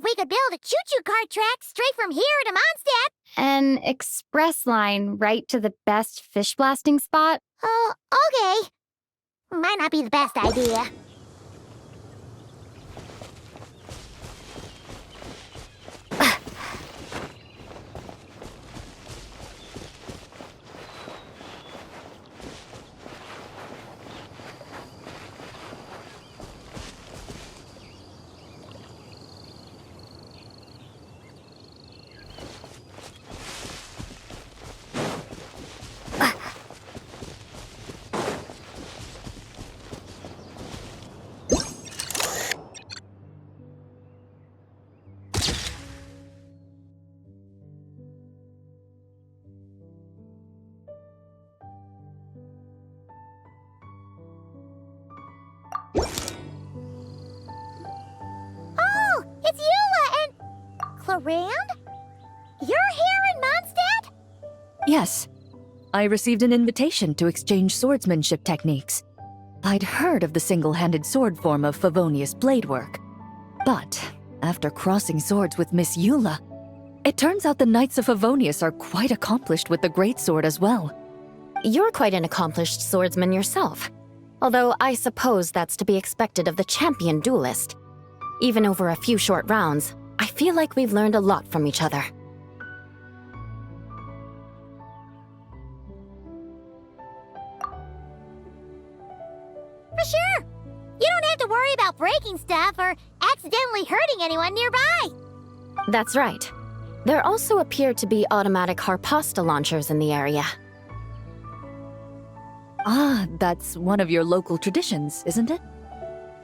We could build a choo-choo cart track straight from here to Mondstadt. An express line right to the best fish blasting spot? Oh, okay. Might not be the best idea. Oh, it's Eula and... Clarand? You're here in Mondstadt? Yes. I received an invitation to exchange swordsmanship techniques. I'd heard of the single-handed sword form of Favonius blade work. But, after crossing swords with Miss Eula, it turns out the Knights of Favonius are quite accomplished with the greatsword as well. You're quite an accomplished swordsman yourself. Although I suppose that's to be expected of the champion duelist. Even over a few short rounds, I feel like we've learned a lot from each other. For sure. You don't have to worry about breaking stuff or accidentally hurting anyone nearby. That's right. There also appear to be automatic harpasta launchers in the area. Ah, that's one of your local traditions, isn't it?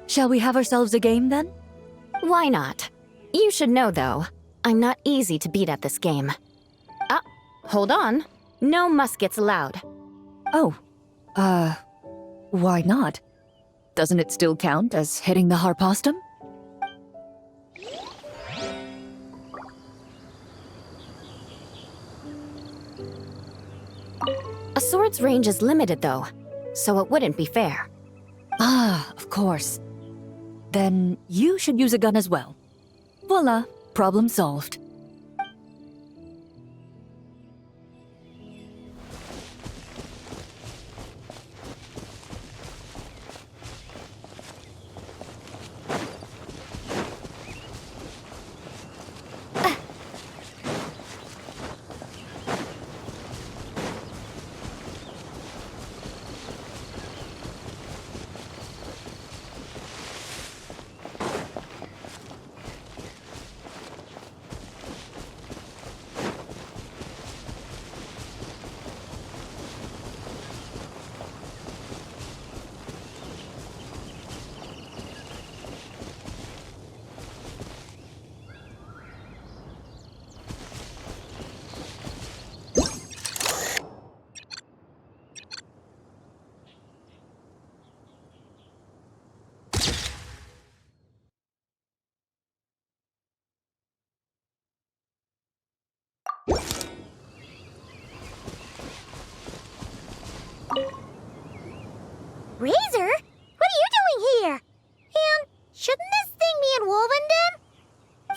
Shall we have ourselves a game then? Why not? You should know, though, I'm not easy to beat at this game. Ah, hold on. No muskets allowed. Oh, why not? Doesn't it still count as hitting the harpastum? A sword's range is limited, though, so it wouldn't be fair. Ah, of course. Then you should use a gun as well. Voila, problem solved.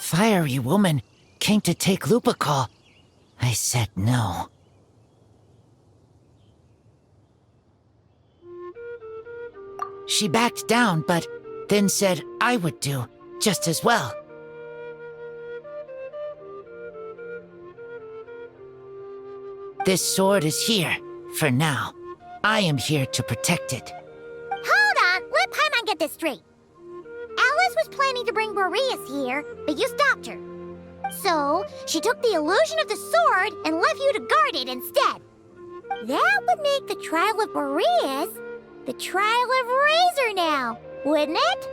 fiery woman came to take Lupacol. I said no. She backed down, but then said I would do just as well. This sword is here, for now. I am here to protect it. Hold on, let Paimon get this straight. Alice was planning to bring Boreas here, but you stopped her. So, she took the illusion of the sword and left you to guard it instead. That would make the trial of Boreas the trial of Razor now, wouldn't it?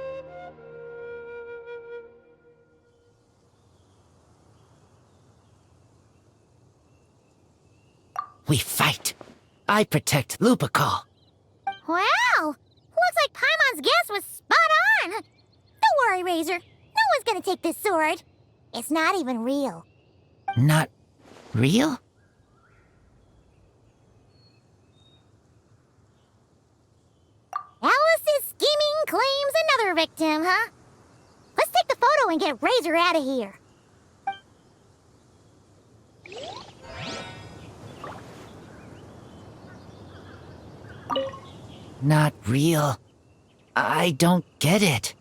We fight. I protect Lupacol. Wow! Looks like Paimon's guess was spot on! Don't worry, Razor. No one's gonna take this sword. It's not even real. Not real? Alice's scheming claims another victim, huh? Let's take the photo and get Razor out of here. Not real. I don't get it.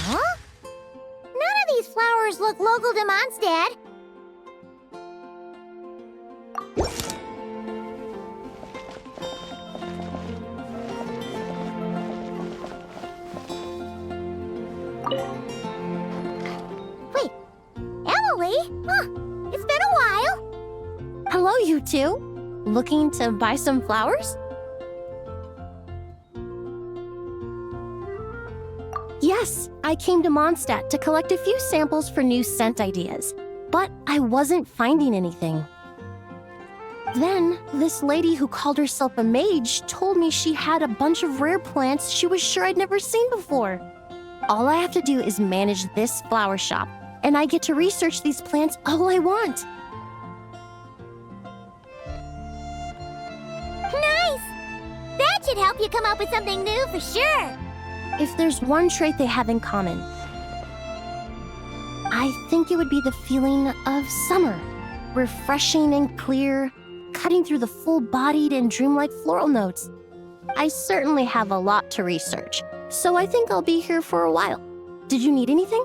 Huh? None of these flowers look local to Mondstadt. Wait, Emily? Huh, it's been a while. Hello, you two. Looking to buy some flowers? Yes, I came to Mondstadt to collect a few samples for new scent ideas, but I wasn't finding anything. Then, this lady who called herself a mage told me she had a bunch of rare plants she was sure I'd never seen before. All I have to do is manage this flower shop, and I get to research these plants all I want. Nice! That should help you come up with something new for sure. If there's one trait they have in common, I think it would be the feeling of summer. Refreshing and clear, cutting through the full-bodied and dreamlike floral notes. I certainly have a lot to research, so I think I'll be here for a while. Did you need anything?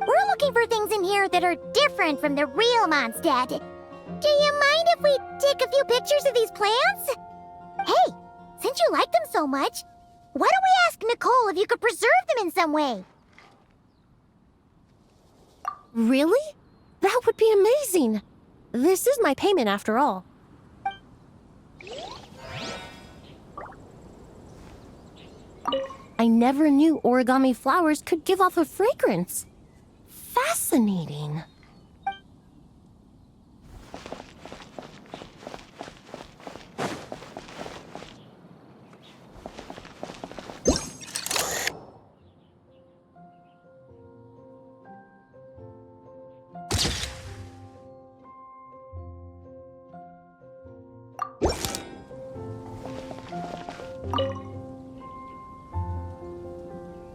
We're looking for things in here that are different from the real Mondstadt. Do you mind if we take a few pictures of these plants? Hey, since you like them so much, why don't we ask Nicole if you could preserve them in some way? Really? That would be amazing. This is my payment after all. I never knew origami flowers could give off a fragrance. Fascinating.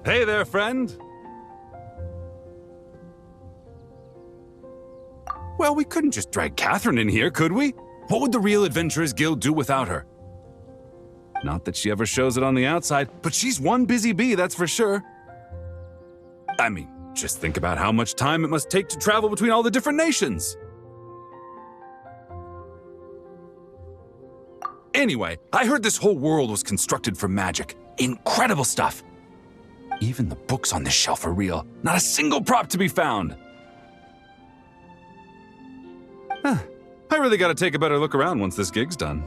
Hey there, friend! Well, we couldn't just drag Catherine in here, could we? What would the Real Adventurers Guild do without her? Not that she ever shows it on the outside, but she's one busy bee, that's for sure. I mean, just think about how much time it must take to travel between all the different nations. Anyway, I heard this whole world was constructed from magic. Incredible stuff. Even the books on this shelf are real. Not a single prop to be found. Huh. I really gotta take a better look around once this gig's done.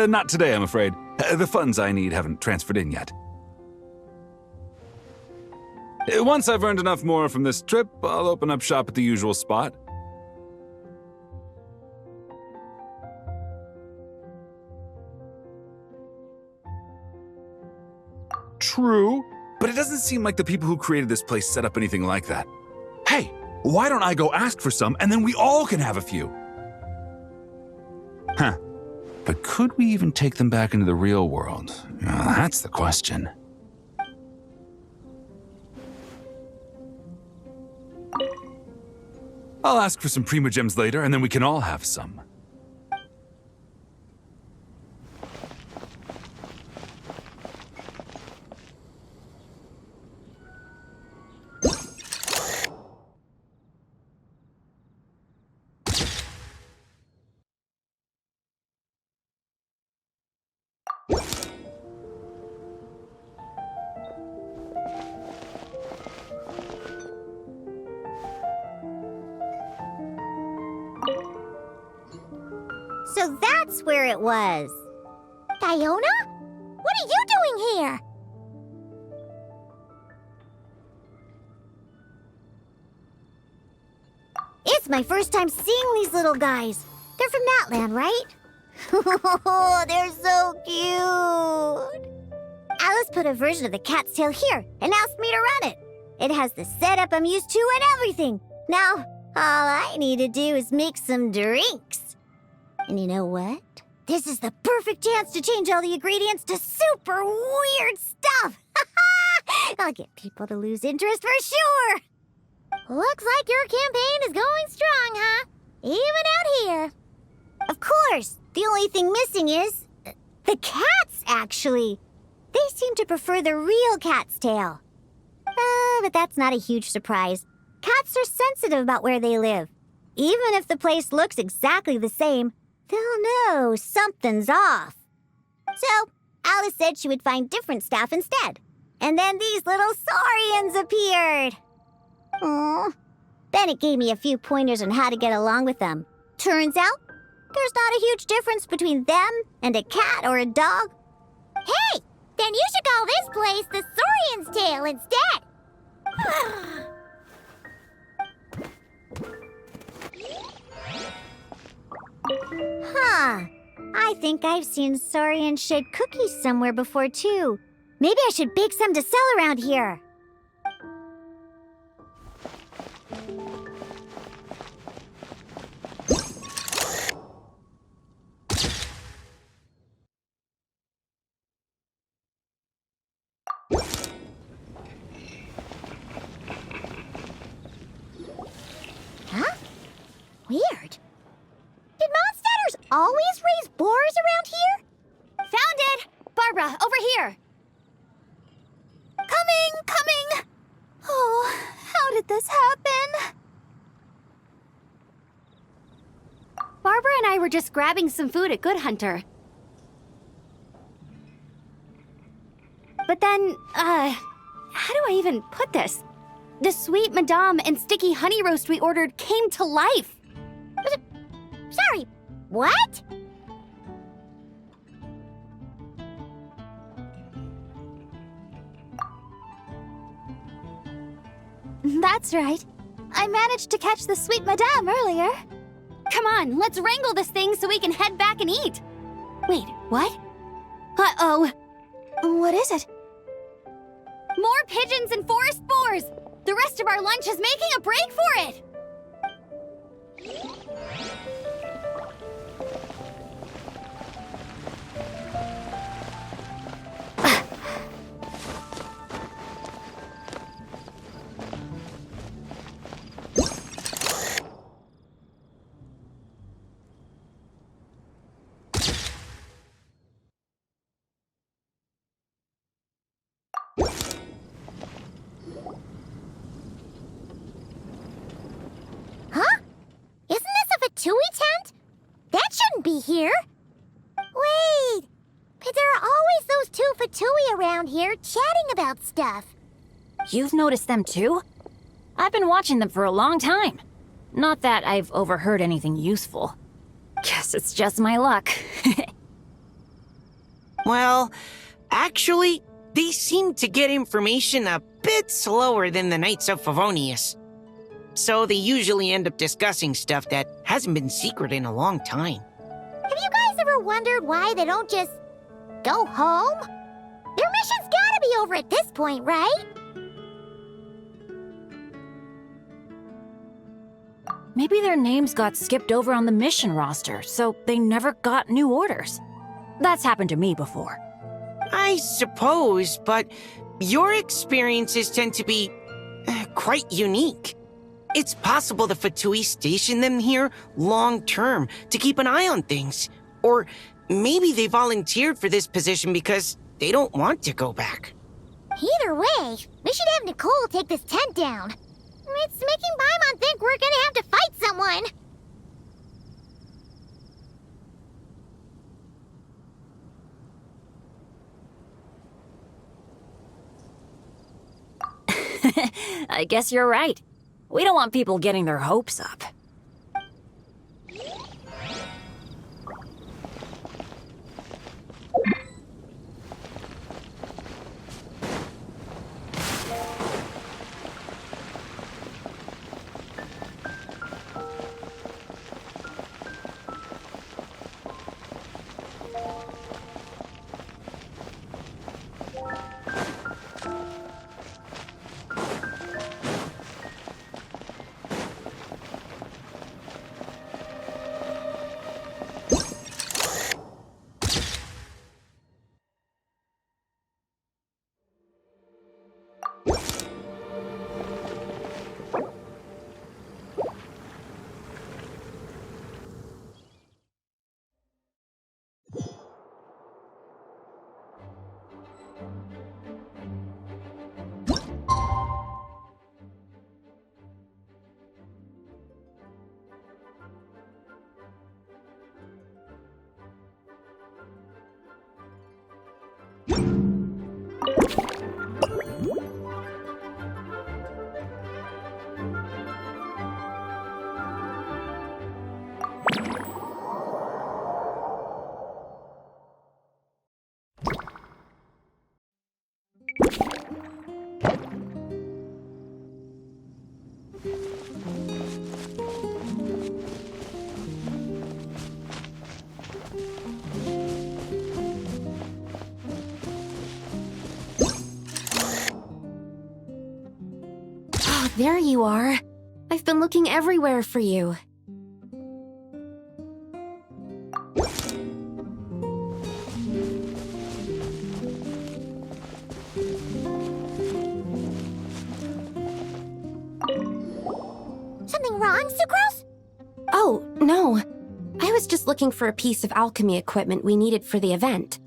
Not today, I'm afraid. The funds I need haven't transferred in yet. Once I've earned enough more from this trip, I'll open up shop at the usual spot. True, but it doesn't seem like the people who created this place set up anything like that. Hey, why don't I go ask for some and then we all can have a few? Huh. But could we even take them back into the real world? Well, that's the question. I'll ask for some Prima Gems later, and then we can all have some. So that's where it was. Fiona? What are you doing here? It's my first time seeing these little guys. They're from Natland, right? Oh, they're so cute. Alice put a version of the cat's tail here and asked me to run it. It has the setup I'm used to and everything. Now, all I need to do is make some drinks. And you know what? This is the perfect chance to change all the ingredients to super weird stuff. I'll get people to lose interest for sure. Looks like your campaign is going strong, huh? Even out here. Of course. The only thing missing is the cats, actually. They seem to prefer the real cat's tail. But that's not a huge surprise. Cats are sensitive about where they live. Even if the place looks exactly the same, they'll know something's off. So, Alice said she would find different staff instead. And then these little saurians appeared. Aww. Bennett gave me a few pointers on how to get along with them. Turns out, there's not a huge difference between them and a cat or a dog. Hey, then you should call this place the Saurian's Tail instead. Huh. I think I've seen saurian-shaped cookies somewhere before, too. Maybe I should bake some to sell around here. Huh? Weird. Did Mondstadters always raise boars around here? Found it! Barbara, over here! Coming! Oh, how did this happen? Barbara and I were just grabbing some food at Good Hunter. But then, how do I even put this? The sweet madame and sticky honey roast we ordered came to life. Sorry, what? That's right. I managed to catch the sweet madame earlier. Come on, let's wrangle this thing so we can head back and eat. Wait, what? Uh-oh. What is it? More pigeons and forest boars! The rest of our lunch is making a break for it! here. Wait, but there are always those two Fatui around here chatting about stuff. You've noticed them too? I've been watching them for a long time. Not that I've overheard anything useful. Guess it's just my luck. Well, actually, they seem to get information a bit slower than the Knights of Favonius. So they usually end up discussing stuff that hasn't been secret in a long time. Have you guys ever wondered why they don't just go home? Their mission's gotta be over at this point, right? Maybe their names got skipped over on the mission roster, so they never got new orders. That's happened to me before. I suppose, but your experiences tend to be quite unique. It's possible the Fatui stationed them here long-term to keep an eye on things. Or maybe they volunteered for this position because they don't want to go back. Either way, we should have Nicole take this tent down. It's making Paimon think we're gonna have to fight someone. I guess you're right. We don't want people getting their hopes up. There you are. I've been looking everywhere for you. Something wrong, Sucrose? Oh, no. I was just looking for a piece of alchemy equipment we needed for the event.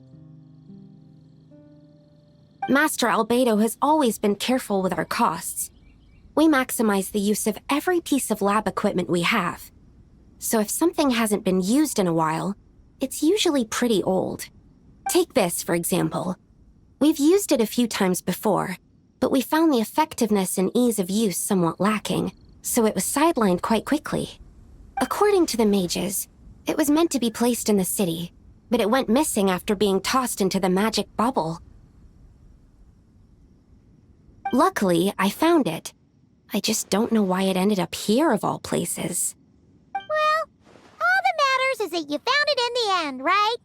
Master Albedo has always been careful with our costs. We maximize the use of every piece of lab equipment we have. So if something hasn't been used in a while, it's usually pretty old. Take this, for example. We've used it a few times before, but we found the effectiveness and ease of use somewhat lacking, so it was sidelined quite quickly. According to the mages, it was meant to be placed in the city, but it went missing after being tossed into the magic bubble. Luckily, I found it. I just don't know why it ended up here of all places. Well, all that matters is that you found it in the end, right?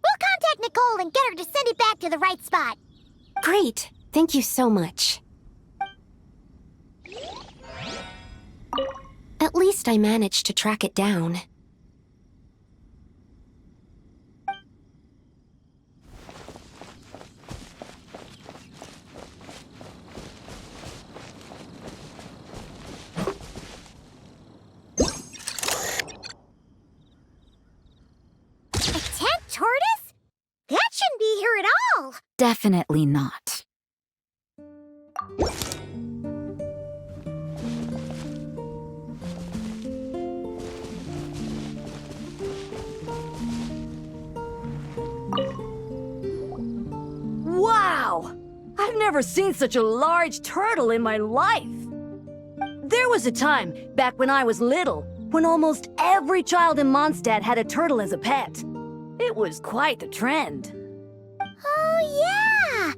We'll contact Nicole and get her to send it back to the right spot. Great. Thank you so much. At least I managed to track it down. Tortoise? That shouldn't be here at all. Definitely not. never seen such a large turtle in my life. There was a time, back when I was little, when almost every child in Mondstadt had a turtle as a pet. It was quite the trend. Oh, yeah!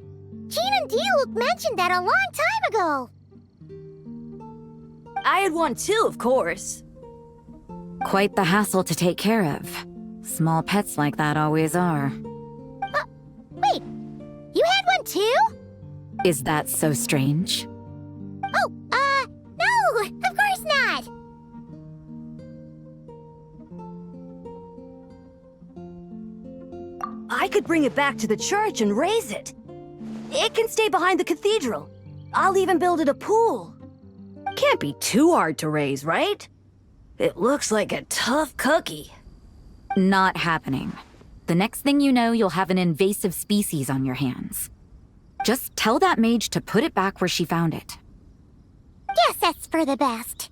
Jean and Diluc mentioned that a long time ago. I had one too, of course. Quite the hassle to take care of. Small pets like that always are. Wait, you had one too? Is that so strange? Oh, no, of course not. I could bring it back to the church and raise it. It can stay behind the cathedral. I'll even build it a pool. Can't be too hard to raise, right? It looks like a tough cookie. Not happening. The next thing you know, you'll have an invasive species on your hands. Just tell that mage to put it back where she found it. Guess that's for the best.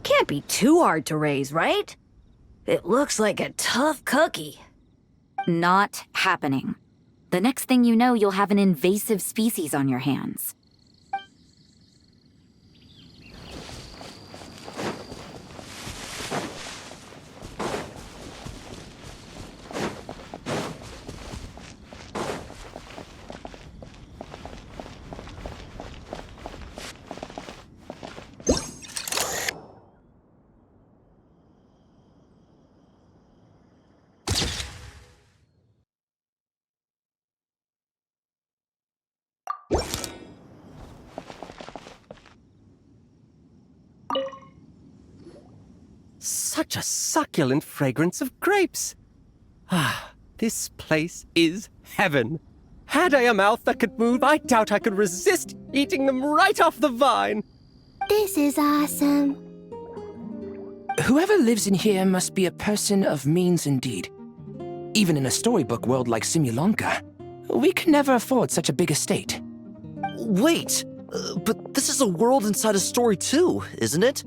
Can't be too hard to raise, right? It looks like a tough cookie. Not happening. The next thing you know, you'll have an invasive species on your hands. Such a succulent fragrance of grapes. Ah, this place is heaven. Had I a mouth that could move, I doubt I could resist eating them right off the vine. This is awesome. Whoever lives in here must be a person of means indeed. Even in a storybook world like Simulonka, we could never afford such a big estate. Wait, but this is a world inside a story too, isn't it?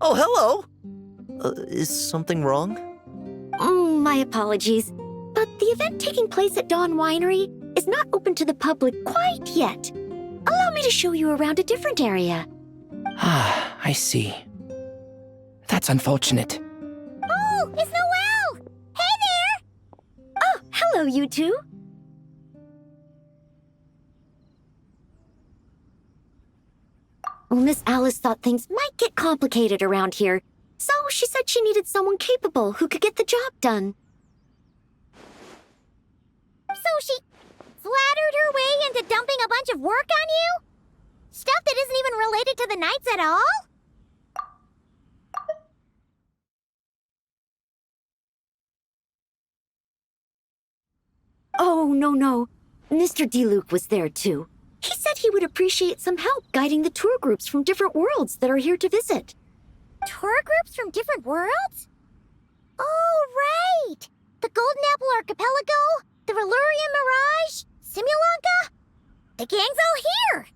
Oh, hello! Is something wrong? My apologies, but the event taking place at Dawn Winery is not open to the public quite yet. Allow me to show you around a different area. Ah, I see. That's unfortunate. Oh, it's Noelle! Hey there! Oh, hello, you two. Well, Miss Alice thought things might get complicated around here, so she said she needed someone capable who could get the job done. So she flattered her way into dumping a bunch of work on you? Stuff that isn't even related to the Knights at all? Oh, no. Mr. Diluc was there, too. He said he would appreciate some help guiding the tour groups from different worlds that are here to visit. Tour groups from different worlds? Oh, right! The Golden Apple Archipelago, the Relurian Mirage, Simulonka. The gang's all here!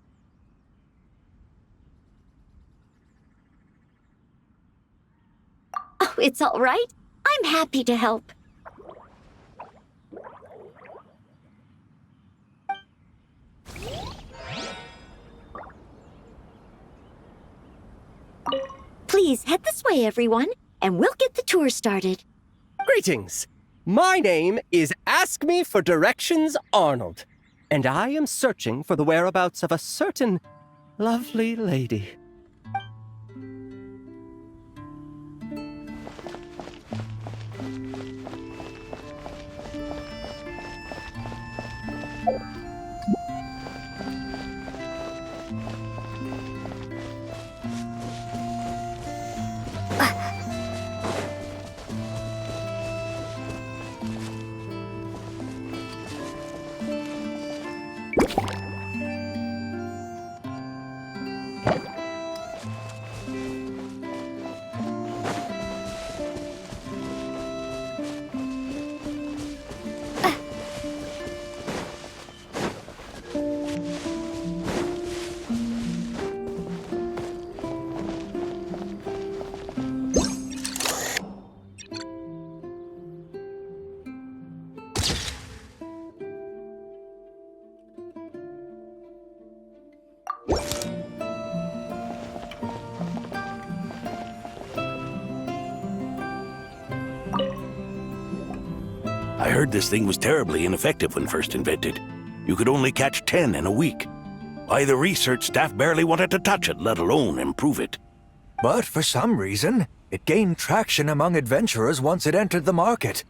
Oh, it's all right. I'm happy to help. Please head this way, everyone, and we'll get the tour started. Greetings. My name is Ask Me for Directions Arnold, and I am searching for the whereabouts of a certain lovely lady. I heard this thing was terribly ineffective when first invented. You could only catch 10 in a week. Why, the research staff barely wanted to touch it, let alone improve it. But for some reason, it gained traction among adventurers once it entered the market.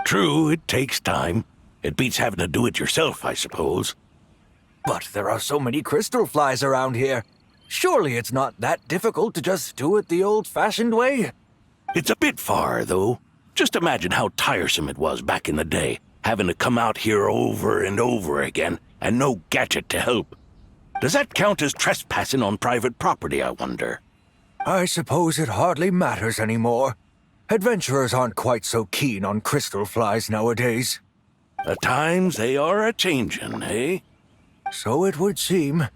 True, it takes time. It beats having to do it yourself, I suppose. But there are so many crystal flies around here. Surely it's not that difficult to just do it the old-fashioned way? It's a bit far, though. Just imagine how tiresome it was back in the day, having to come out here over and over again, and no gadget to help. Does that count as trespassing on private property, I wonder? I suppose it hardly matters anymore. Adventurers aren't quite so keen on crystal flies nowadays. The times they are a-changin', eh? So it would seem.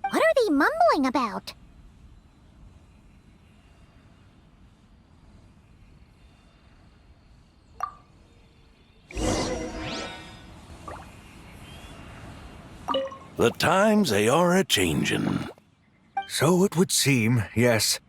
What are they mumbling about? The times they are a-changin'. So it would seem, yes.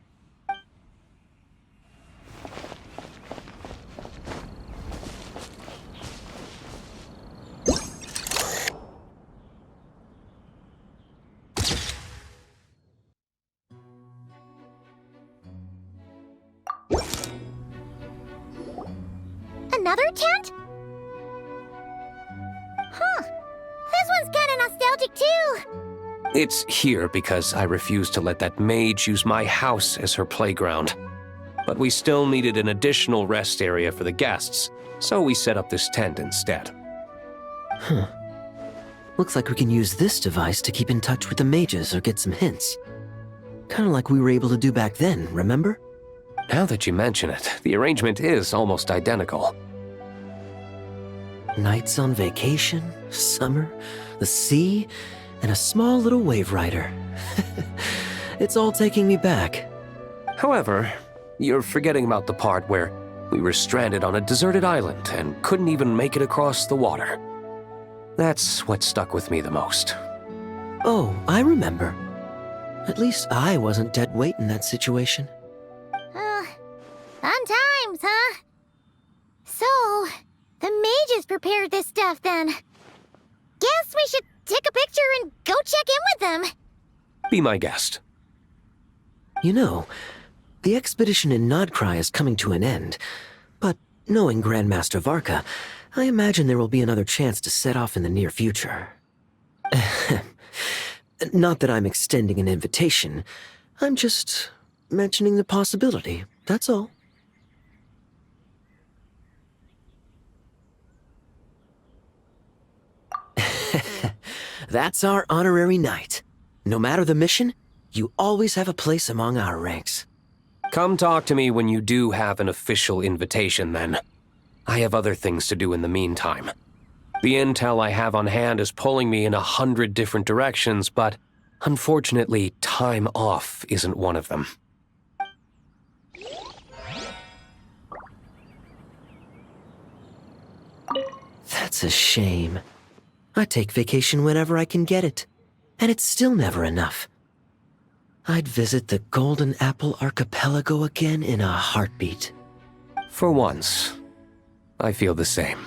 Another tent? Huh. This one's kinda nostalgic too. It's here because I refused to let that mage use my house as her playground. But we still needed an additional rest area for the guests, so we set up this tent instead. Huh. Looks like we can use this device to keep in touch with the mages or get some hints. Kinda like we were able to do back then, remember? Now that you mention it, the arrangement is almost identical. Nights on vacation, summer, the sea, and a small little wave rider. It's all taking me back. However, you're forgetting about the part where we were stranded on a deserted island and couldn't even make it across the water. That's what stuck with me the most. Oh, I remember. At least I wasn't dead weight in that situation. Fun times, huh? So, the mages prepared this stuff then. Guess we should take a picture and go check in with them. Be my guest. You know, the expedition in Nodcry is coming to an end, but knowing Grandmaster Varka, I imagine there will be another chance to set off in the near future. Not that I'm extending an invitation, I'm just mentioning the possibility, that's all. That's our honorary knight. No matter the mission, you always have a place among our ranks. Come talk to me when you do have an official invitation, then. I have other things to do in the meantime. The intel I have on hand is pulling me in 100 different directions, but unfortunately, time off isn't one of them. That's a shame. I take vacation whenever I can get it, and it's still never enough. I'd visit the Golden Apple Archipelago again in a heartbeat. For once, I feel the same.